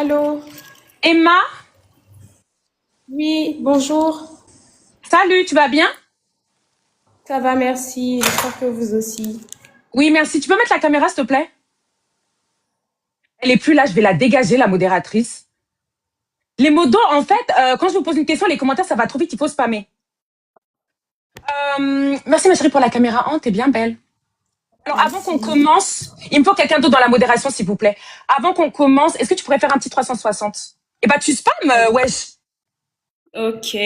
Allô? Emma, Oui, bonjour. salut, tu vas bien? Ça va, merci. J'espère que vous aussi. Oui, merci. Tu peux mettre la caméra, s'il te plaît? Elle est plus là, je vais la dégager, la modératrice. Les modos, en fait, quand je vous pose une question, les commentaires, ça va trop vite, il faut spammer. Merci, ma chérie, pour la caméra. Oh, t'es bien belle. Alors, avant qu'on Merci. commence, il me faut quelqu'un d'autre dans la modération, s'il vous plaît. Avant qu'on commence, est-ce que tu pourrais faire un petit 360? Eh ben, tu spams, wesh. Ok.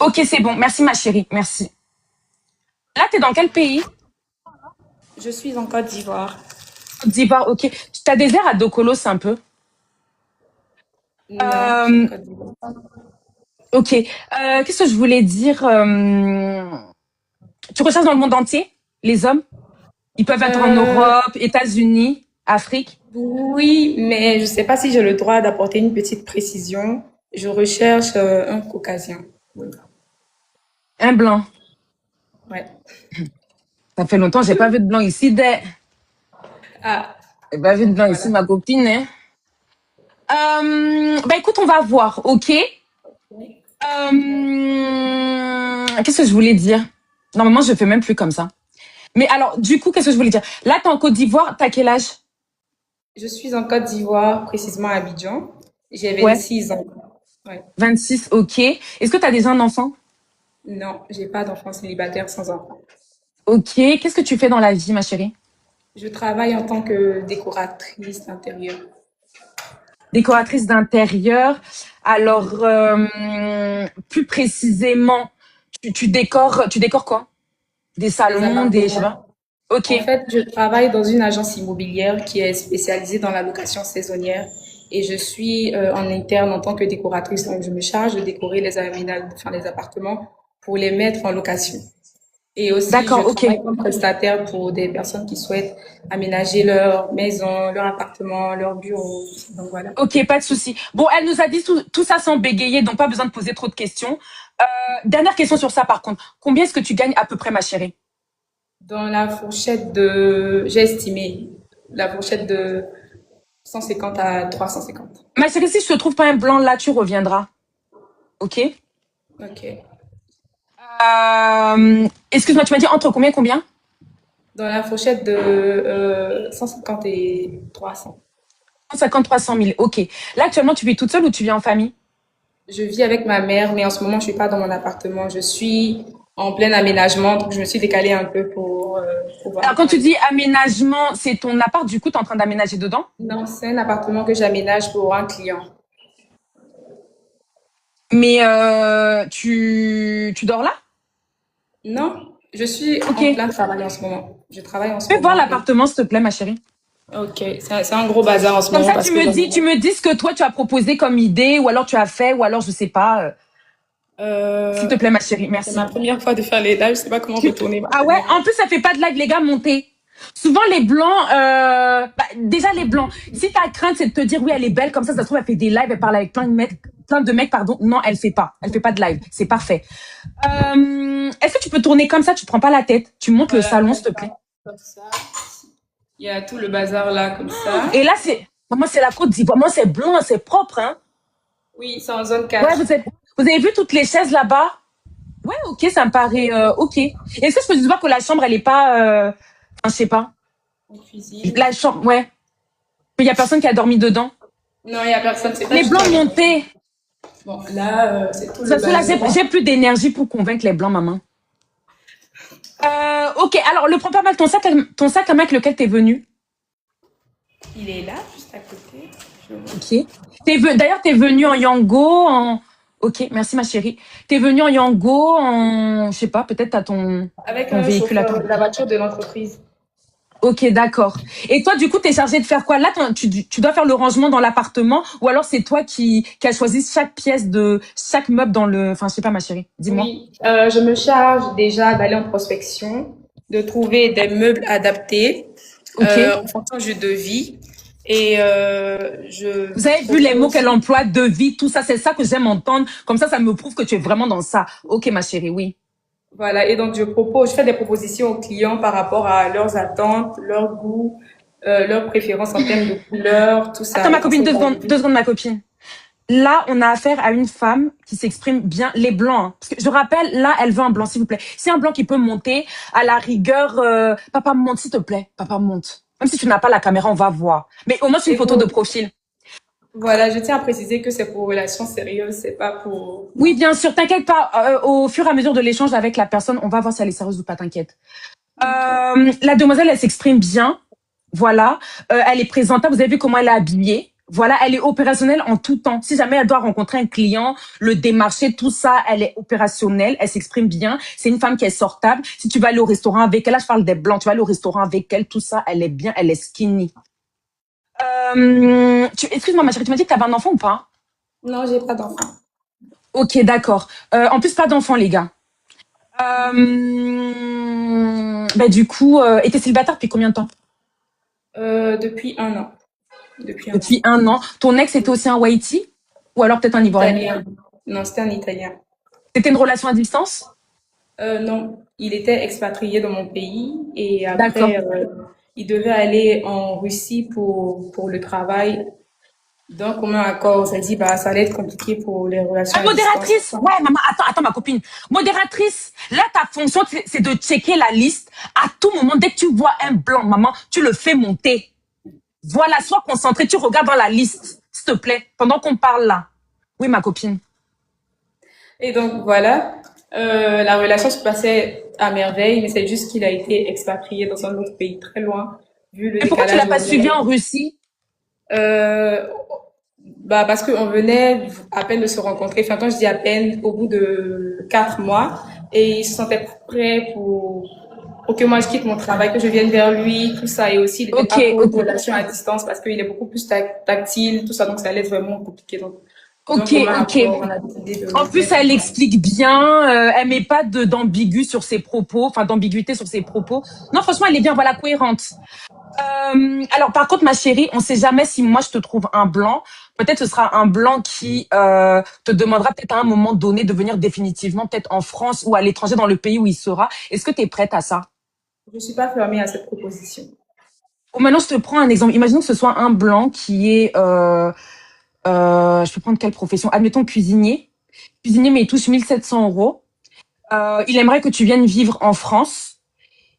Ok, c'est bon. Merci, ma chérie. Merci. Là, t'es dans quel pays? Je suis en Côte d'Ivoire. Côte d'Ivoire, ok. T'as des airs à Dokolos un peu. Non, en Euh, Côte d'Ivoire. Ok. Qu'est-ce que je voulais dire Tu recherches dans le monde entier, les hommes? Ils peuvent être en Euh, Europe, États-Unis, Afrique. oui, mais je ne sais pas si j'ai le droit d'apporter une petite précision. Je recherche un caucasien. Oui. Un blanc. Ouais. Ça fait longtemps, j'ai pas vu de blanc ici. Ah, J'ai pas vu de blanc ici, voilà. ma copine. Hein. Bah écoute, on va voir, ok. Qu'est-ce que je voulais dire? Normalement, je fais même plus comme ça. Mais alors, du coup, qu'est-ce que je voulais dire? Là, t'es en Côte d'Ivoire, t'as quel âge? Je suis en Côte d'Ivoire, précisément à Abidjan. J'ai Ouais, 26 ans. Ouais. 26, ok. Est-ce que t'as déjà un enfant? Non, j'ai pas d'enfant célibataire sans enfant. Ok. Qu'est-ce que tu fais dans la vie, ma chérie? Je travaille en tant que décoratrice d'intérieur. Décoratrice d'intérieur. Alors, plus précisément, tu décores quoi? Des Des salons, des, je sais pas. appartements. Ok, En fait, je travaille dans une agence immobilière qui est spécialisée dans la location saisonnière et je suis en interne en tant que décoratrice. Donc, je me charge de décorer les appartements pour les mettre en location. Et aussi, je d'accord, ok, travaille comme prestataire pour des personnes qui souhaitent aménager leur maison, leur appartement, leur bureau. Donc, voilà. ok, pas de souci. Bon, elle nous a dit tout ça sans bégayer, donc pas besoin de poser trop de questions. Dernière question sur ça, par contre. Combien est-ce que tu gagnes à peu près, ma chérie? Dans la fourchette de, j'ai estimé la fourchette de 150 à 350. Ma chérie, si je te trouve pas un blanc là, tu reviendras. Ok? Ok. Excuse-moi, tu m'as dit entre combien? Dans la fourchette de 150 et 300. 150 300 000. Ok. Là, actuellement, tu vis toute seule ou tu vis en famille? Je vis avec ma mère, mais en ce moment, je suis pas dans mon appartement. Je suis en plein aménagement, donc je me suis décalée un peu pour pouvoir Alors, quand tu travailler. dis aménagement, c'est ton appart, du coup, tu es en train d'aménager dedans? Non, c'est un appartement que j'aménage pour un client. Mais tu dors là? Non, je suis Ok. en plein travail en ce moment. Je travaille en ce Fais voir moment et l'appartement, s'il te plaît, ma chérie. ok, c'est un gros bazar en ce Comme moment ça, parce que j'en tu me dis ce que toi, tu as proposé comme idée, ou alors tu as fait, ou alors je sais pas. S'il te euh, plaît, ma chérie, c'est ma merci. première fois de faire les lives. Je sais pas comment retourner ma Ah ouais, caméra. en plus, ça fait pas de live, les gars, montez. Souvent, les blancs, déjà les blancs, si ta crainte, c'est de te dire, oui, elle est belle, comme ça se trouve, elle fait des lives, elle parle avec plein de mecs, pardon. Non, elle fait pas de live. C'est parfait. Est-ce que tu peux tourner comme ça, tu te prends pas la tête? Tu montes le Voilà, salon, s'il te plaît. comme ça. Il y a tout le bazar là, comme ça. Et là, moi, c'est la Côte d'Ivoire. Moi, c'est blanc, c'est propre, hein. Oui, c'est en zone Ouais, 4. vous avez vu toutes les chaises là-bas? Ouais, ok, ça me paraît, ok. Est-ce que je peux te dire que la chambre, elle est pas, enfin, je sais pas. Une cuisine. La chambre, ouais. Il y a personne qui a dormi dedans. Non, il n'y a personne, c'est pas Les du tout blancs avec. montés. Bon, là, c'est tout le Ça se là, bazar. j'ai plus d'énergie pour convaincre les blancs, maman. Ok, alors, le prends pas mal ton sac à main avec lequel t'es venu. Il est là, juste à côté. Ok. D'ailleurs, t'es venu en Yango, ok, merci ma chérie. T'es venu en Yango, je sais pas, peut-être t'as Avec ton un véhicule à toi. chauffeur, la voiture de l'entreprise. Ok, d'accord. Et toi, du coup, t'es chargé de faire quoi? Là, tu dois faire le rangement dans l'appartement, ou alors c'est toi qui as choisi chaque pièce de chaque meuble dans le, enfin, je sais pas, ma chérie. Dis-moi. Oui, je me charge déjà d'aller en prospection, de trouver des meubles adaptés Ok. en fonction du devis. Et je Vous avez vu les mots propose. qu'elle emploie, de vie, tout ça, c'est ça que j'aime entendre. Comme ça me prouve que tu es vraiment dans ça. Ok, ma chérie, oui. Voilà, et donc je fais des propositions aux clients par rapport à leurs attentes, leurs goûts, leurs préférences en termes de couleurs, tout Attends, ça. ma Et donc copine, c'est basé. 2 secondes, ma copine. Là, on a affaire à une femme qui s'exprime bien, les blancs. Hein. Parce que je rappelle, là, elle veut un blanc, s'il vous plaît. C'est un blanc qui peut monter, à la rigueur, papa monte, s'il te plaît. Papa monte. Même si tu n'as pas la caméra, on va voir. Mais au moins, c'est une Et photo de vous, profil. voilà, je tiens à préciser que c'est pour relations sérieuses, c'est pas pour, Oui, non. bien sûr, t'inquiète pas. Au fur et à mesure de l'échange avec la personne, on va voir si elle est sérieuse ou pas, t'inquiète. Ok. La demoiselle, elle s'exprime bien. Voilà. Elle est présentable. Vous avez vu comment elle est habillée. Voilà, elle est opérationnelle en tout temps. Si jamais elle doit rencontrer un client, le démarcher, tout ça, elle est opérationnelle, elle s'exprime bien. C'est une femme qui est sortable. Si tu vas aller au restaurant avec elle, là je parle des blancs, tu vas aller au restaurant avec elle, tout ça, elle est bien, elle est skinny. Excuse-moi ma chérie, tu m'as dit que tu avais un enfant ou pas? Non, j'ai pas d'enfant. Ok, d'accord. En plus, pas d'enfant, les gars. Bah, du coup, et t'es célibataire depuis combien de temps? Depuis un an. Depuis un an. Depuis 1 an. Ton ex était aussi un Whitey? Ou alors peut-être un Un Ivoirien? Italien. Non, c'était un Italien. C'était une relation à distance? Non, il était expatrié dans mon pays et D'accord. après, il devait aller en Russie pour le travail. D'un commun accord, on s'est dit, bah, ça allait être compliqué pour les relations à distance. Modératrice. Ouais, maman, attends, ma copine. Modératrice. Là, ta fonction, c'est de checker la liste. À tout moment, dès que tu vois un blanc, maman, tu le fais monter. Voilà, sois concentrée, tu regardes dans la liste, s'il te plaît, pendant qu'on parle là. Oui, ma copine. Et donc, voilà, la relation se passait à merveille, mais c'est juste qu'il a été expatrié dans un autre pays très loin, vu le Et pourquoi tu décalage l'as pas suivi horaire. en Russie? Euh, Bah parce qu'on venait à peine de se rencontrer, enfin quand je dis à peine, au bout de 4 mois, et il se sentait prêt pour que moi je quitte mon travail, que je vienne vers lui, tout ça, et aussi il n'était Ok, pas pour une ok. relation à distance parce qu'il est beaucoup plus tactile, tout ça, donc ça allait être vraiment compliqué. Donc, Ok, commun ok. accord, on a décidé de En plus, mettre elle fin. explique bien, elle met pas d'ambigu sur ses propos, enfin d'ambiguïté sur ses propos. Non, franchement, elle est bien, voilà, cohérente. Alors, par contre, ma chérie, on sait jamais si moi je te trouve un blanc. Peut-être ce sera un blanc qui te demandera peut-être à un moment donné de venir définitivement, peut-être en France ou à l'étranger dans le pays où il sera. Est-ce que tu es prête à ça? Je suis pas fermée à cette proposition. Ou maintenant, je te prends un exemple. Imaginons que ce soit un blanc qui est, je peux prendre quelle profession? Admettons cuisinier. Cuisinier, mais il touche 1 700 euros. Il aimerait que tu viennes vivre en France.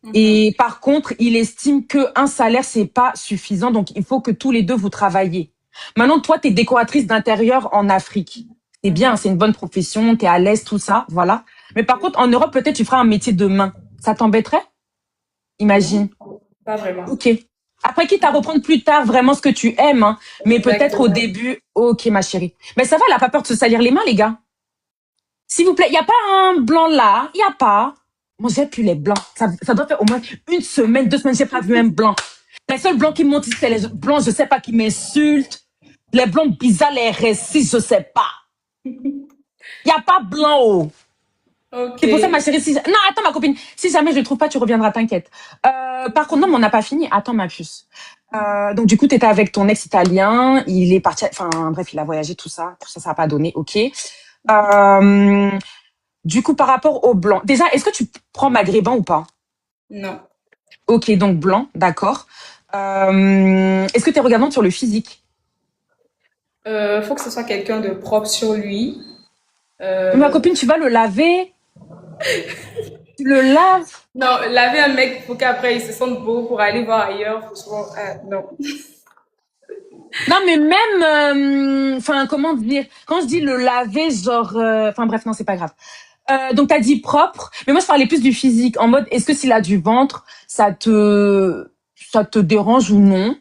Mhm. Et par contre, il estime que un salaire, c'est pas suffisant. Donc, il faut que tous les deux vous travaillez. Maintenant, toi, tu es décoratrice d'intérieur en Afrique. C'est bien, Mhm. c'est une bonne profession, tu es à l'aise, tout ça, voilà. Mais par contre, en Europe, peut-être tu feras un métier de main. Ça t'embêterait? Non, Imagine. pas vraiment. Ok. Après, quitte à reprendre plus tard vraiment ce que tu aimes, hein. Mais peut-être au Exactement. début, ok, ma chérie. Mais ça va, elle a pas peur de se salir les mains, les gars. S'il vous plaît, il n'y a pas un blanc là, il n'y a pas. Moi, j'ai plus les blancs. Ça doit faire au moins 1 semaine, 2 semaines, j'ai pas vu un blanc. Les seuls blancs qui montent, c'est les blancs, je sais pas, qui m'insultent. Les blancs bizarres, les récits, je sais pas. Il n'y a pas blanc, oh. Ok. C'est pour ça, ma chérie, si... Non, attends, ma copine. Si jamais je le trouve pas, tu reviendras, t'inquiète. Par contre, non, mais on n'a pas fini. Attends, ma puce. Donc, du coup, tu étais avec ton ex italien. Il est parti... Enfin, bref, il a voyagé, tout ça. Tout ça, ça n'a pas donné, ok. Euh, Du coup, par rapport au blanc, déjà, est-ce que tu prends maghrébin ou pas? Non. Ok, donc blanc, d'accord. Est-ce que tu es regardante sur le physique? Faut que ce soit quelqu'un de propre sur lui. Ma Euh, copine, tu vas le laver, tu le laves. non, laver un mec pour qu'après il se sente beau pour aller voir ailleurs, franchement, non. Non, mais même, enfin, comment dire? Quand je dis le laver, genre, enfin bref, non, c'est pas grave. Donc t'as dit propre, mais moi je parlais plus du physique, en mode, est-ce que s'il a du ventre, ça te dérange ou non?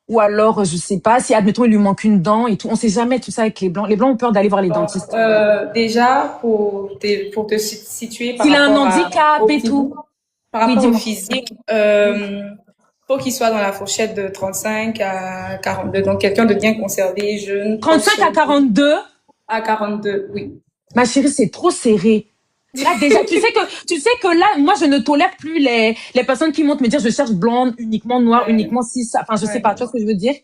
Ou alors, je sais pas, si admettons il lui manque une dent et tout, on sait jamais tout ça avec les blancs. Les blancs ont peur d'aller voir les Bon, dentistes. déjà, pour te situer S'il a un handicap au et physique, tout. par Oui, rapport au dis-moi. physique, faut qu'il soit dans la fourchette de 35 à 42. Donc, quelqu'un de bien conservé, jeune, propre 35 sur à lui. 42, À 42, oui. ma chérie, c'est trop serré. Là, déjà, tu sais que là, moi, je ne tolère plus les personnes qui montent me dire, je cherche blonde, uniquement noire, Ouais, uniquement si ça. Enfin, je sais ouais, pas, tu vois ce que je veux dire?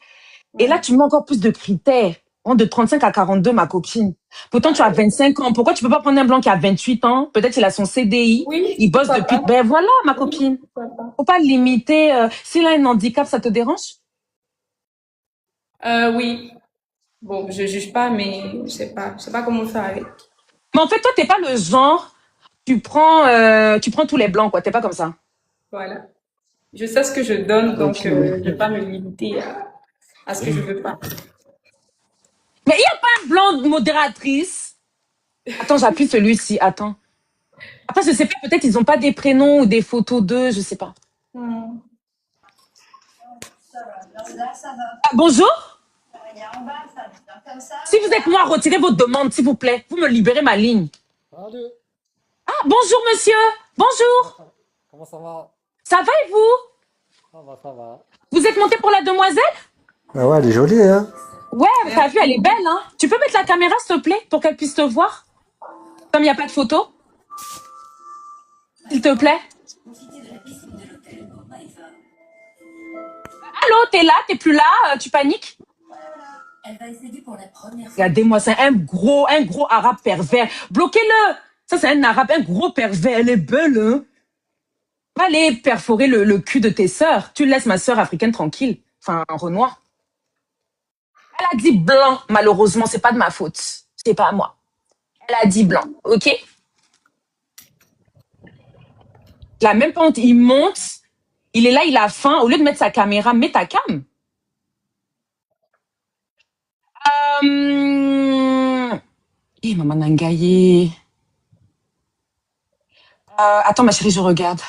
Et là, ouais. tu mets encore plus de critères. Oh, de 35 à 42, ma copine. Pourtant, tu as 25 ans. Pourquoi tu peux pas prendre un blanc qui a 28 ans? Peut-être il a son CDI. Oui, Il bosse pourquoi depuis... pas? Ben voilà, ma Oui, copine. pourquoi pas? Faut pas limiter. S'il a un handicap, ça te dérange? Oui. Bon, je juge pas, mais je sais pas comment faire avec. Mais en fait, toi, t'es pas le genre, tu prends tous les blancs, quoi. T'es pas comme ça. Voilà. Je sais ce que je donne, donc Ok. je vais pas me limiter à ce que je veux pas. Mais il y a pas un blanc modératrice. Attends, j'appuie celui-ci. Attends. Après, je sais pas, peut-être ils ont pas des prénoms ou des photos d'eux, je sais pas. Hmm. Ah, bonjour. Si vous êtes moi, retirez votre demande, s'il vous plaît. Vous me libérez ma ligne. Salut. Ah, bonjour, monsieur. Bonjour. Comment ça va? Ça va et vous? Ça va, ça va. Vous êtes monté pour la demoiselle? Ah ouais, elle est jolie, hein? Ouais, t'as vu, elle est Merci. belle, hein? Tu peux mettre la caméra, s'il te plaît, pour qu'elle puisse te voir? Comme il n'y a pas de photo, s'il te plaît. Allô, t'es là, t'es plus là, tu paniques? Regardez-moi, c'est un gros arabe pervers. Bloquez-le! Ça, c'est un arabe, un gros pervers. Elle est belle, hein? Va aller perforer le cul de tes sœurs. Tu laisses ma sœur africaine tranquille. Enfin, un Renoir. Elle a dit blanc, malheureusement, c'est pas de ma faute. C'est pas à moi. Elle a dit blanc, ok? La même pas honte. Il monte, il est là, il a faim. Au lieu de mettre sa caméra, mets ta cam. Maman Nangaye. Attends, ma chérie, je regarde.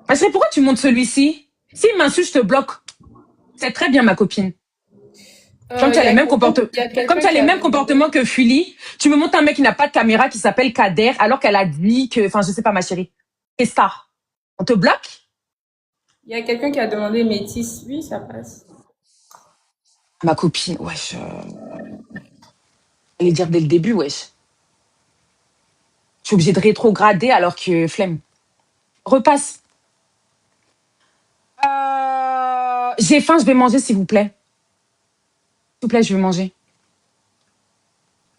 Ma chérie, pourquoi tu montes celui-ci? S'il m'insulte, je te bloque. C'est très bien, ma copine. Comme tu as les mêmes comportements, Il y a comme quelqu'un tu as qui les a mêmes demandé. comportements que Fully, tu me montres un mec qui n'a pas de caméra, qui s'appelle Kader, alors qu'elle a dit que, enfin, je sais pas, ma chérie. C'est ça. On te bloque? Il y a quelqu'un qui a demandé métis. Oui, ça passe. Ma copine, wesh. Allez dire dès le début, wesh. Je suis obligée de rétrograder alors que flemme. Repasse. J'ai faim, je vais manger, s'il vous plaît. S'il vous plaît, je vais manger.